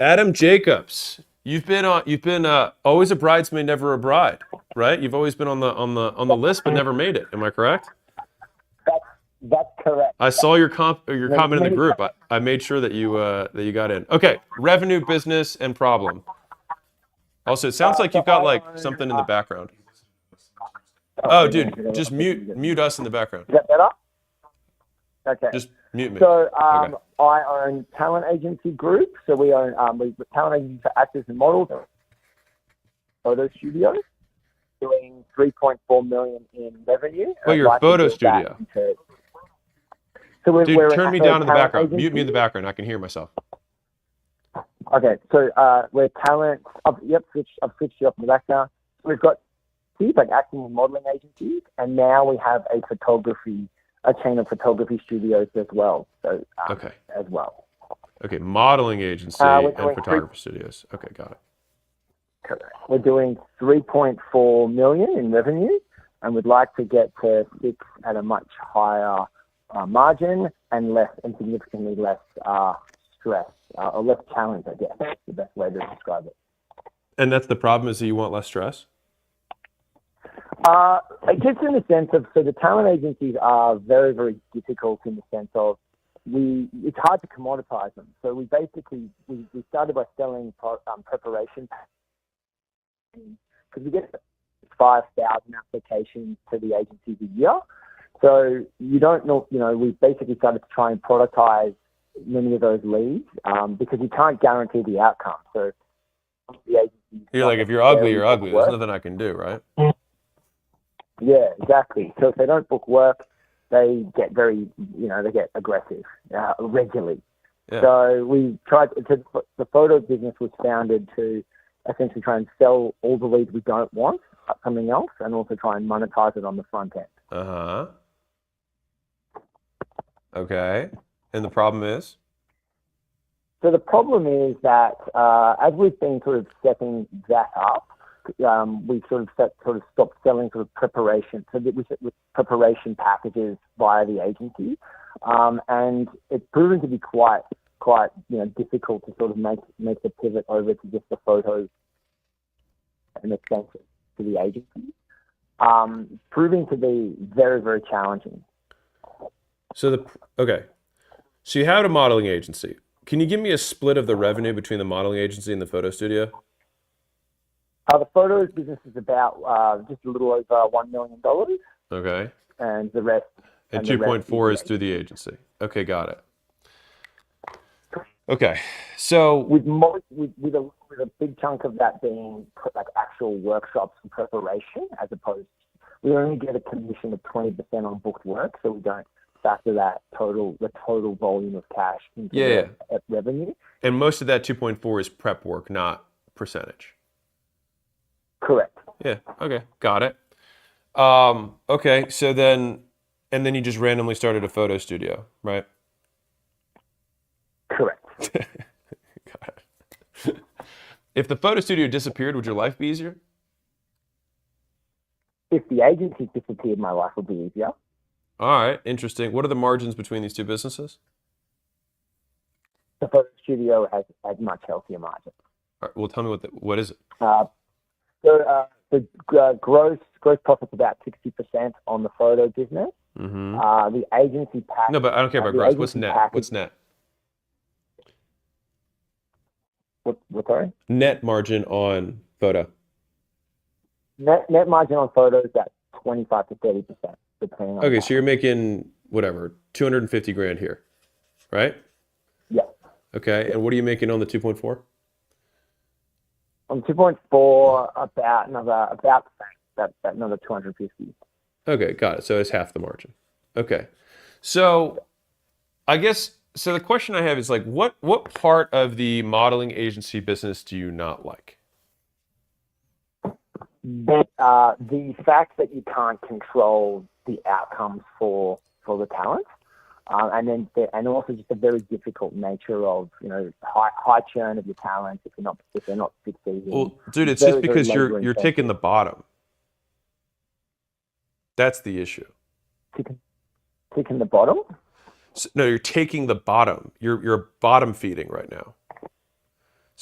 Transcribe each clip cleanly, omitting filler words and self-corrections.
Adam Jacobs, you've been always a bridesmaid, never a bride, right? You've always been on the list, but never made it. Am I correct? That's that's correct. I saw your Many, comment in the many, group. I made sure that you got in. Okay, revenue, business, and problem. Also, it sounds like so you've got I like own. something in the background. Oh, Sorry, dude, is just mute us in the background. that better? Okay. Just mute me. So Okay. I own talent agency group. So we own we talent agency for actors and models, photo studios, doing 3.4 million in revenue. And Well, I'd your like to photo get that studio. into. So we're, Dude, we're turn me a down in the talent background. Mute me in the agency. background. I can hear myself. Okay, so we're talent. I've switched you up in the back now. We've got like acting and modeling agencies, and now we have a chain of photography studios as well. So Okay. as well. Okay, modeling agency We're and doing photographer studios. Okay, got it. correct. We're doing 3.4 million in revenue, and we'd like to get to 6 at a much higher margin and significantly less stress or less challenge. I guess that's the best way to describe it. And that's the problem, is that you want less stress? I guess in the sense of, so the talent agencies are very, very difficult in the sense of it's hard to commoditize them. So we started by selling preparation because we get 5,000 applications to the agencies a year. So you don't know, we basically started to try and productize many of those leads because you can't guarantee the outcome. So the agencies. You're like, if you're ugly, you're ugly. There's nothing I can do, right? Yeah, exactly. So if they don't book work, they get they get aggressive regularly. Yeah. So we tried the photo business was founded to essentially try and sell all the leads we don't want, something else, and also try and monetize it on the front end. Uh-huh. Okay. And the problem is? So the problem is that as we've been sort of setting that up, we sort of stopped selling sort of preparation. So that we set with preparation packages via the agency, and it's proven to be quite difficult to sort of make the pivot over to just the photos and expensive to the agency, proving to be very, very challenging. Okay. So you have a modeling agency. Can you give me a split of the revenue between the modeling agency and the photo studio? The photos business is about just a little over $1 million, Okay. and the rest. And the rest 2.4 is through the agency. Okay, got it. Okay. So with a big chunk of that being like actual workshops and preparation, as opposed we only get a commission of 20% on booked work, so we don't factor the total volume of cash into the revenue. And most of that 2.4 is prep work, not percentage. Correct. Yeah. Okay. Got it. Okay. And then you just randomly started a photo studio, right? Correct. Got it. If the photo studio disappeared, would your life be easier? If the agency disappeared, my life would be easier. All right. Interesting. What are the margins between these two businesses? The photo studio has much healthier margins. All right, well, tell me what is it? The gross profit's about 60% on the photo business. Mm-hmm. The agency package. No, but I don't care about gross. What's net? What's net? What sorry? Net margin on photo. Net margin on photos at 25 to 30%, depending on. Okay, so you're making whatever 250 grand here, right? Yeah. Okay, and what are you making on the 2.4? On 2.4, about the same. That another 250. Okay, got it. So it's half the margin. Okay, so I guess the question I have is like, what part of the modeling agency business do you not like? The fact that you can't control the outcomes for the talent, and also just the very difficult nature of high churn of your talent if they're not succeeding. Well, dude, it's just because you're taking the bottom. That's the issue. Taking the bottom? So, no, you're taking the bottom. You're bottom feeding right now.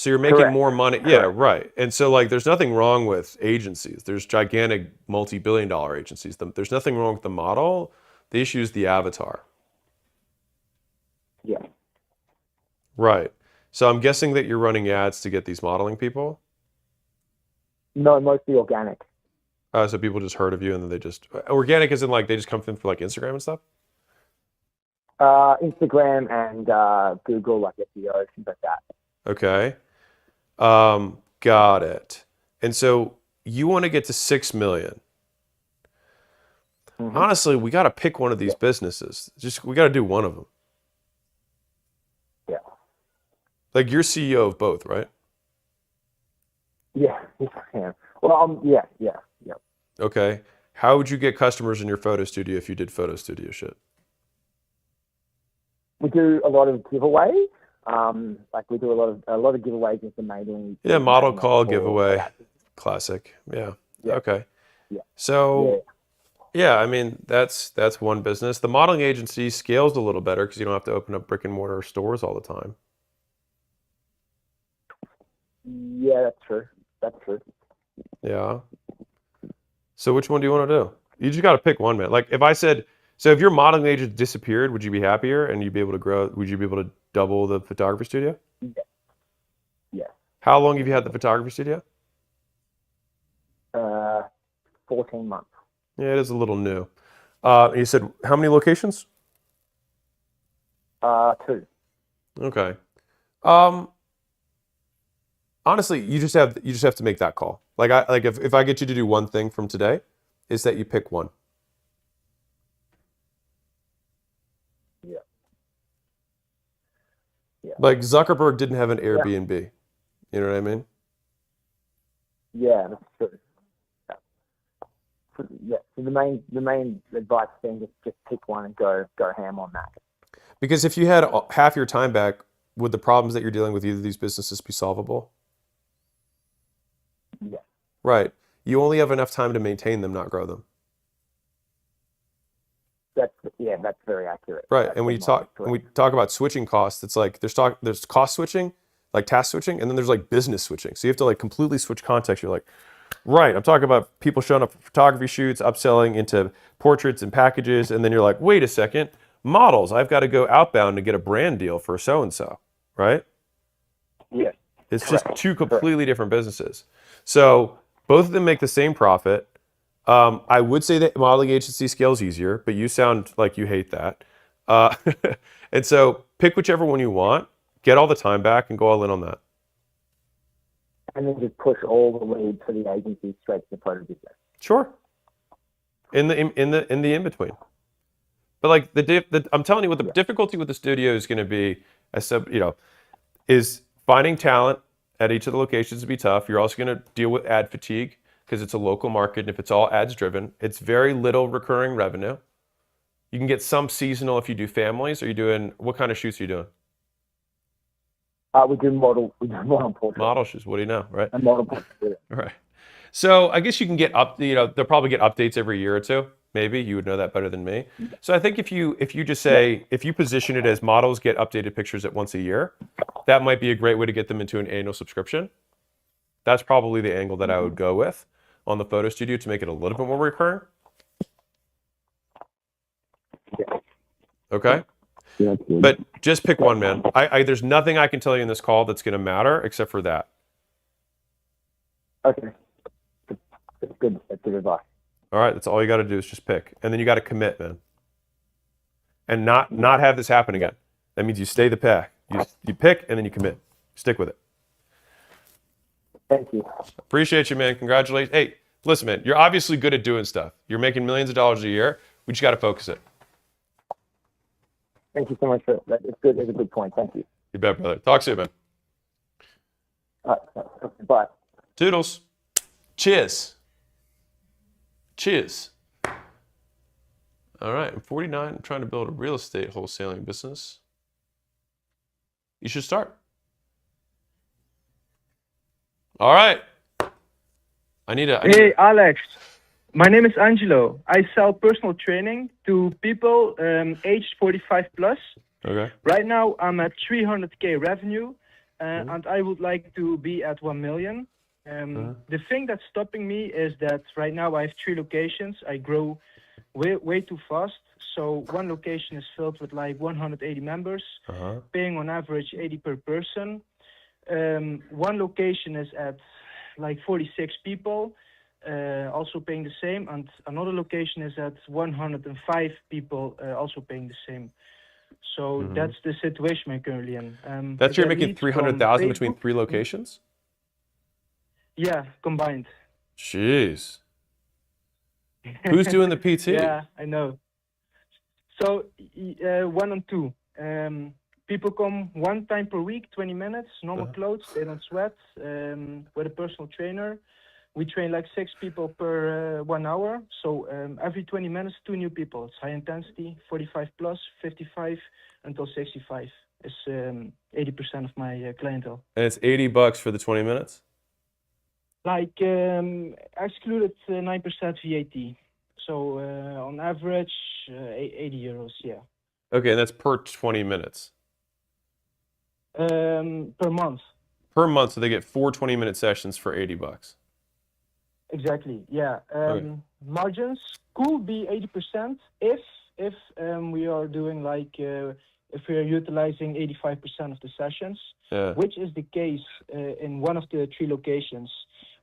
So you're making Correct. more money. Yeah, right. And so like there's nothing wrong with agencies. There's gigantic multi-billion-dollar agencies. There's nothing wrong with the model. The issue is the avatar. Yeah. Right. So I'm guessing that you're running ads to get these modeling people. No, mostly organic. So people just heard of you and then they just organic as in like they just come from like Instagram and stuff. Instagram and Google, like SEO, things like that. Okay. Got it. And so you want to get to 6 million. Mm-hmm. Honestly, we got to pick one of these businesses. We got to do one of them. Yeah. Like you're CEO of both, right? Yeah. Yeah. Well, yeah. Okay. How would you get customers in your photo studio if you did photo studio shit? We do a lot of giveaways. Like we do a lot of giveaways with the mailing. Yeah, model call giveaway. Classic. Yeah. Okay. Yeah. So yeah, I mean that's one business. The modeling agency scales a little better because you don't have to open up brick and mortar stores all the time. Yeah, that's true. That's true. Yeah. So which one do you want to do? You just got to pick one, man. Like if I said, so if your modeling agent disappeared, would you be happier and you'd be able to grow? Would you be able to double the photography studio? Yeah. Yeah. How long have you had the photography studio? 14 months. Yeah, it is a little new. You said how many locations? 2. Okay. Honestly, you just have to make that call. Like if I get you to do one thing from today, is that you pick one. Yeah. Yeah. Like Zuckerberg didn't have an Airbnb. You know what I mean? Yeah, that's true. Yeah. So the main advice thing is just pick one and go ham on that. Because if you had half your time back, would the problems that you're dealing with either of these businesses be solvable? Yeah. Right. You only have enough time to maintain them, not grow them. That's very accurate. Right. That's And when we talk about switching costs, it's like there's cost switching, like task switching, and then there's like business switching. So you have to like completely switch context. You're like, right, I'm talking about people showing up for photography shoots, upselling into portraits and packages, and then you're like, wait a second, models, I've got to go outbound to get a brand deal for so and so, right? Yeah. It's just two completely different businesses. So both of them make the same profit. I would say that modeling agency scales easier, but you sound like you hate that. And so pick whichever one you want, get all the time back, and go all in on that. And then just push all the leads for the agency straight to the photo business. Sure. In the in between. But like I'm telling you what the difficulty with the studio is going to be, is finding talent at each of the locations to be tough. You're also going to deal with ad fatigue because it's a local market. And if it's all ads driven, it's very little recurring revenue. You can get some seasonal if you do families. Are you doing, what kind of shoots are you doing? We do model portraits. Model shoots. What do you know, right? And model portraits. Right. So I guess you can get they'll probably get updates every year or two. Maybe you would know that better than me. So I think if you just say, if you position it as models get updated pictures at once a year, that might be a great way to get them into an annual subscription. That's probably the angle that I would go with on the photo studio to make it a little bit more recurring. Okay. Yeah, but just pick one, man. There's nothing I can tell you in this call that's going to matter except for that. Okay. That's good. That's good advice. All right, that's all you got to do is just pick, and then you got to commit, man, and not have this happen again. That means you stay the pack. You pick and then you commit. Stick with it. Thank you. Appreciate you, man. Congratulations. Hey, listen, man, you're obviously good at doing stuff. You're making millions of dollars a year. We just got to focus it. Thank you so much for that. It's good. It's a good point. Thank you. You bet, brother. Talk soon, man. Bye. Toodles. Cheers. Cheers. All right, I'm 49. I'm trying to build a real estate wholesaling business. You should start. All right. Hey, Alex. My name is Angelo. I sell personal training to people aged 45 plus. Okay. Right now, I'm at 300K revenue. and I would like to be at 1 million. The thing that's stopping me is that right now I have 3 locations. I grow way too fast. So one location is filled with like 180 members, paying on average 80 per person. One location is at like 46 people, also paying the same, and another location is at 105 people, also paying the same. So that's the situation I'm currently in. That's I you're get making leads 300,000 from between Facebook. 3 locations? Yeah, combined. Jeez. Who's doing the PT? Yeah, I know. So 1 and 2. People come 1 time per week, 20 minutes, normal clothes, they don't sweat, with a personal trainer. We train like 6 people per 1 hour. So every 20 minutes, 2 new people. It's high intensity, 45 plus, 55 until 65 is 80% of my clientele. And it's $80 for the 20 minutes? Like excluded 9% VAT. So on average, 80 euros, yeah. Okay, and that's per 20 minutes. Per month. Per month, so they get 4 20-minute sessions for $80. Exactly, yeah. Okay. Margins could be 80% if we are doing like if we are utilizing 85% of the sessions, Yeah. which is the case in one of the 3 locations.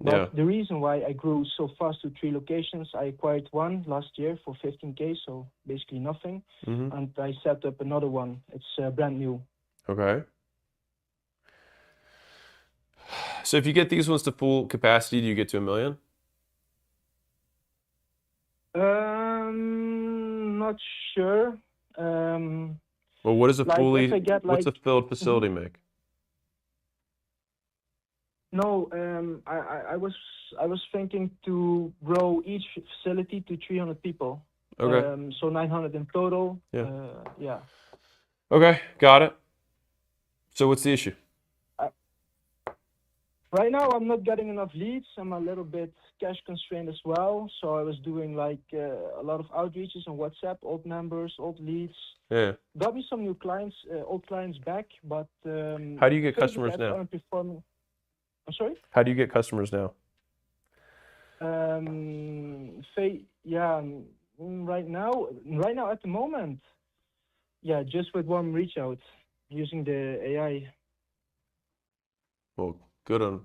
But the reason why I grew so fast to 3 locations, I acquired one last year for 15K, so basically nothing, and I set up another one. It's brand new. Okay. So if you get these ones to full capacity, do you get to 1 million? Not sure. Well, what does a Like fully, if I get what's a like filled facility make? no, I was thinking to grow each facility to 300 people. Okay. So 900 in total. Yeah. Yeah. Okay, got it. So what's the issue? Right now, I'm not getting enough leads. I'm a little bit cash constrained as well. So I was doing like a lot of outreaches on WhatsApp, old members, old leads. Yeah. Got me some new clients, old clients back, but How do you get Facebook customers ads now? aren't performing. I'm sorry? How do you get customers now? Yeah, right now at the moment, yeah, just with warm reach out using the AI. Well, good on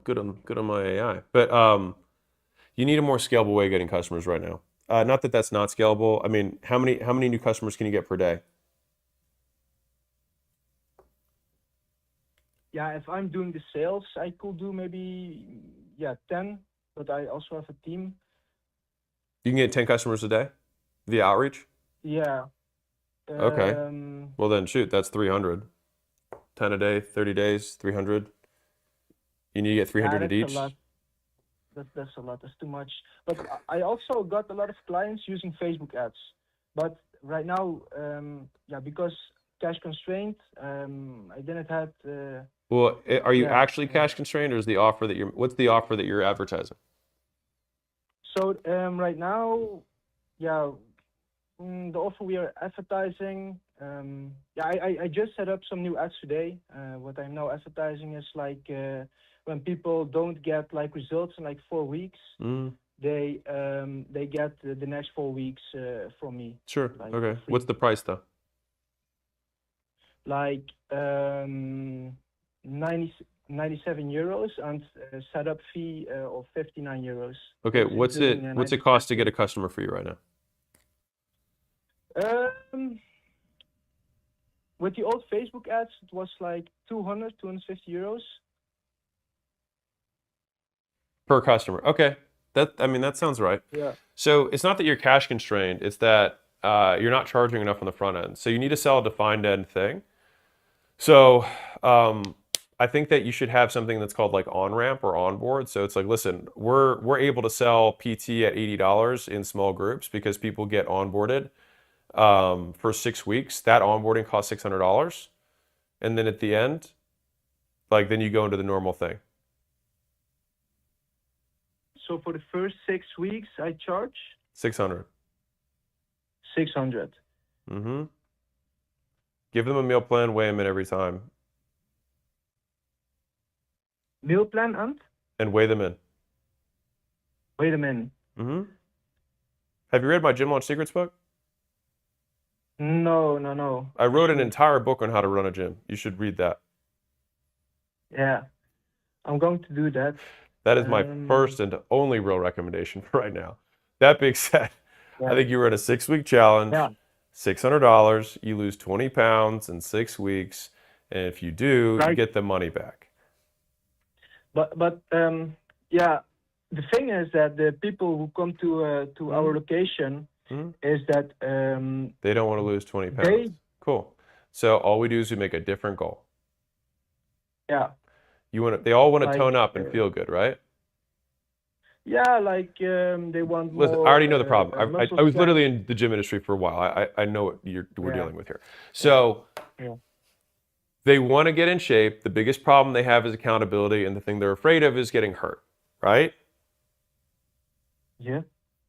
my AI. But you need a more scalable way of getting customers right now. Not that that's not scalable. I mean, how many new customers can you get per day? Yeah, if I'm doing the sales, I could do maybe 10, but I also have a team. You can get 10 customers a day via outreach? Yeah. Okay. Well then, shoot, that's 300. 10 a day, 30 days, 300. You need to get 300 at that's each? a lot. That's a lot. That's too much. But I also got a lot of clients using Facebook ads. But right now, because cash constrained, I didn't have. Well, are you Yeah. actually cash constrained, or is the offer that what's the offer that you're advertising? So right now, the offer we are advertising. I just set up some new ads today. What I'm now advertising is like when people don't get like results in like 4 weeks, they get the next 4 weeks from me. Sure. Like Okay. free. What's the price though? Like 97 euros and a setup fee of 59 euros. Okay. It's What's including it cost to get a customer for you right now? With the old Facebook ads, it was like 250 euros. Per customer. Okay. That sounds right. Yeah. So it's not that you're cash constrained, it's that you're not charging enough on the front end. So you need to sell a defined end thing. So I think that you should have something that's called like on-ramp or onboard. So it's like, listen, we're able to sell PT at $80 in small groups because people get onboarded for 6 weeks. That onboarding costs $600. And then at the end, like then you go into the normal thing. So for the first 6 weeks, I charge 600. 600. Give them a meal plan, weigh them in every time. meal plan and weigh them in. wait a minute. Mm-hmm. Have you read my Gym Launch Secrets book? No. I wrote an entire book on how to run a gym. You should read that. Yeah, I'm going to do that. That is my first and only real recommendation for right now. That being said, I think you were in a 6-week challenge, Yeah. $600, you lose 20 pounds in 6 weeks, and if you do, you get the money back. But yeah, the thing is that the people who come to our location is that they don't want to lose 20 pounds. Cool. So all we do is we make a different goal. Yeah. They all want to tone up and feel good, right? Yeah, like they want Listen, more. I already know the problem. I was strength. literally in the gym industry for a while. I know what we're dealing with here. So they want to get in shape. The biggest problem they have is accountability, and the thing they're afraid of is getting hurt, right? Yeah.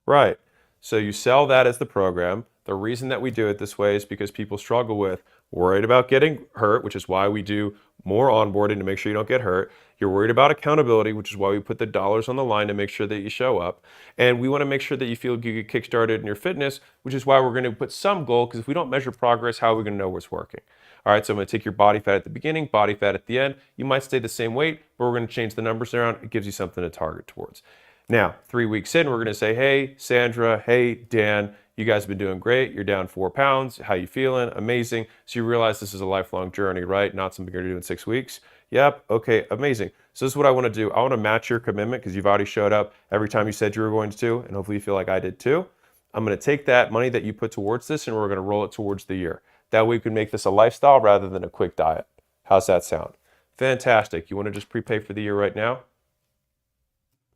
Right. So you sell that as the program. The reason that we do it this way is because people struggle with worried about getting hurt, which is why we do more onboarding to make sure you don't get hurt. You're worried about accountability, which is why we put the dollars on the line to make sure that you show up. And we want to make sure that you feel you get kickstarted in your fitness, which is why we're going to put some goal, because if we don't measure progress, how are we going to know what's working? All right, so I'm going to take your body fat at the beginning, body fat at the end. You might stay the same weight, but we're going to change the numbers around. It gives you something to target towards. Now, 3 weeks in, we're going to say, hey, Sandra, hey, Dan, you guys have been doing great. You're down 4 pounds. How you feeling? Amazing. So you realize this is a lifelong journey, right? Not something you're going to do in 6 weeks. Yep. Okay. Amazing. So this is what I want to do. I want to match your commitment because you've already showed up every time you said you were going to, and hopefully you feel like I did too. I'm going to take that money that you put towards this and we're going to roll it towards the year. That way we can make this a lifestyle rather than a quick diet. How's that sound? Fantastic. You want to just prepay for the year right now?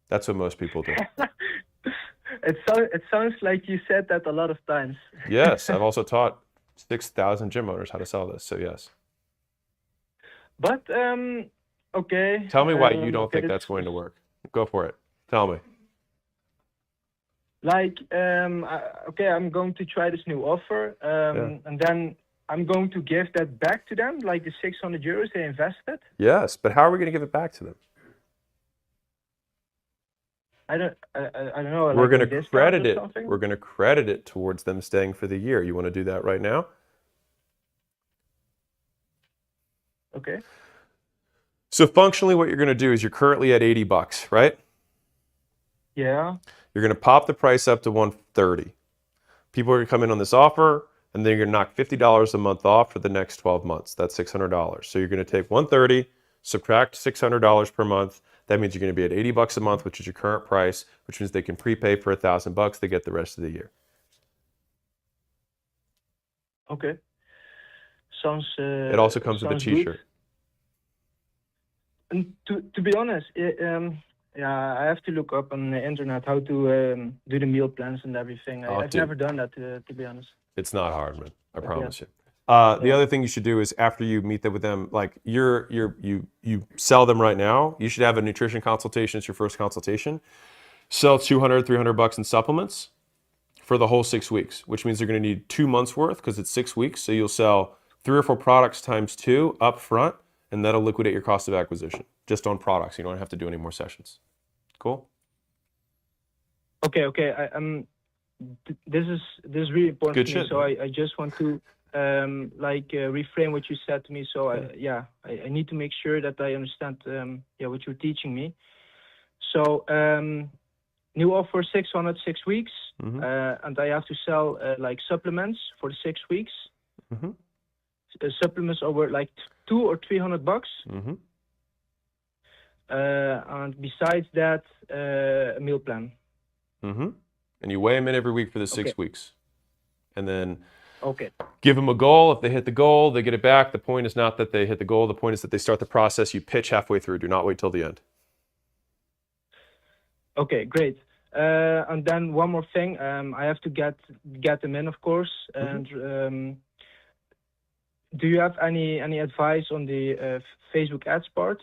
That's what most people do. It sounds like you said that a lot of times. Yes, I've also taught 6,000 gym owners how to sell this, so yes. But, okay. Tell me why you don't think that's going to work. Go for it. Tell me. Like, okay, I'm going to try this new offer, and then I'm going to give that back to them, like the 600 euros they invested. Yes, but how are we going to give it back to them? I don't know. We're like going to credit it. We're going to credit it towards them staying for the year. You want to do that right now? Okay. So functionally, what you're going to do is you're currently at $80, right? Yeah. You're going to pop the price up to $130. People are going to come in on this offer, and then you're going to knock $50 a month off for the next 12 months. That's $600. So you're going to take $130, subtract $600 per month. That means you're going to be at $80 a month, which is your current price, which means they can prepay for $1,000. They get the rest of the year. Okay. Sounds. It also comes with a T-shirt. And to be honest, I have to look up on the internet how to do the meal plans and everything. I've never done that, to be honest. It's not hard, man. I promise you. The other thing you should do is after you meet with them, like you sell them right now, you should have a nutrition consultation. It's your first consultation. Sell $200, $300 in supplements for the whole 6 weeks, which means they're going to need 2 months worth because it's 6 weeks. So you'll sell 3 or 4 products times 2 up front, and that'll liquidate your cost of acquisition just on products. You don't have to do any more sessions. Cool. Okay. This is really important Good to shit, me. So I just want to reframe what you said to me. So I need to make sure that I understand what you're teaching me. So new offer 600 6 weeks, and I have to sell like supplements for the 6 weeks. Supplements over like $200 or $300. And besides that, a meal plan. And you weigh them in every week for the 6 weeks. And then Okay. Give them a goal. If they hit the goal, they get it back. The point is not that they hit the goal. The point is that they start the process. You pitch halfway through. Do not wait till the end. Okay, great. And then one more thing. I have to get them in, of course. And do you have any advice on the Facebook ads part?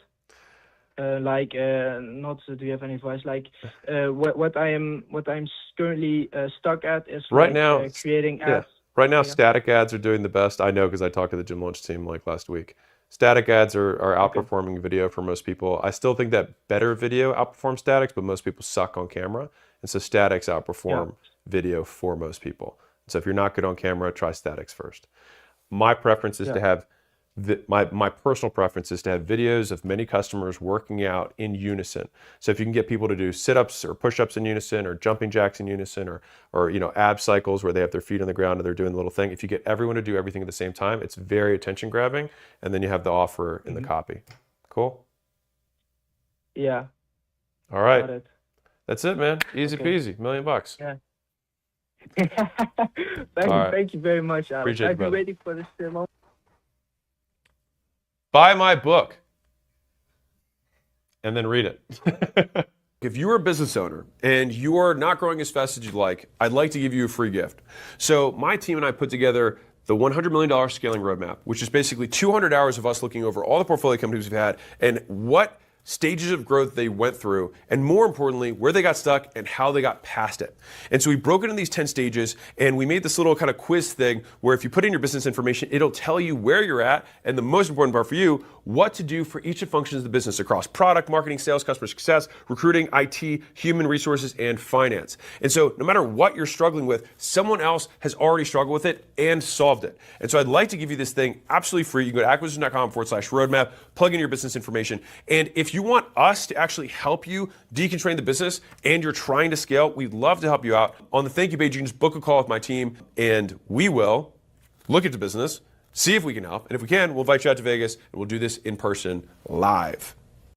Not do you have any advice? Like what I'm currently stuck at is right now creating ads. Right now, static ads are doing the best. I know because I talked to the Gym Launch team like last week. Static ads are outperforming video for most people. I still think that better video outperforms statics, but most people suck on camera. And so statics outperform video for most people. So if you're not good on camera, try statics first. My preference is to have, my personal preference is to have videos of many customers working out in unison. So if you can get people to do sit-ups or push-ups in unison or jumping jacks in unison or you know, ab cycles where they have their feet on the ground and they're doing the little thing. If you get everyone to do everything at the same time, it's very attention grabbing, and then you have the offer in the copy. Cool? Yeah. All right. Got it. That's it, man. Easy peasy. $1 million. Yeah. right. Thank you very much, Alex. Appreciate it, I've been brother. waiting for this long. Buy my book and then read it. If you're a business owner and you are not growing as fast as you'd like, I'd like to give you a free gift. So my team and I put together the $100 million scaling roadmap, which is basically 200 hours of us looking over all the portfolio companies we've had and what stages of growth they went through, and more importantly, where they got stuck and how they got past it. And so we broke it into these 10 stages, and we made this little kind of quiz thing where if you put in your business information, it'll tell you where you're at, and the most important part for you, what to do for each of the functions of the business across product, marketing, sales, customer success, recruiting, IT, human resources, and finance. And so no matter what you're struggling with, someone else has already struggled with it and solved it. And so I'd like to give you this thing absolutely free. You can go to acquisition.com/roadmap, plug in your business information, and if you want us to actually help you deconstrain the business and you're trying to scale, we'd love to help you out. On the thank you page, you can just book a call with my team, and we will look at the business, see if we can help, and if we can, we'll invite you out to Vegas, and we'll do this in person live.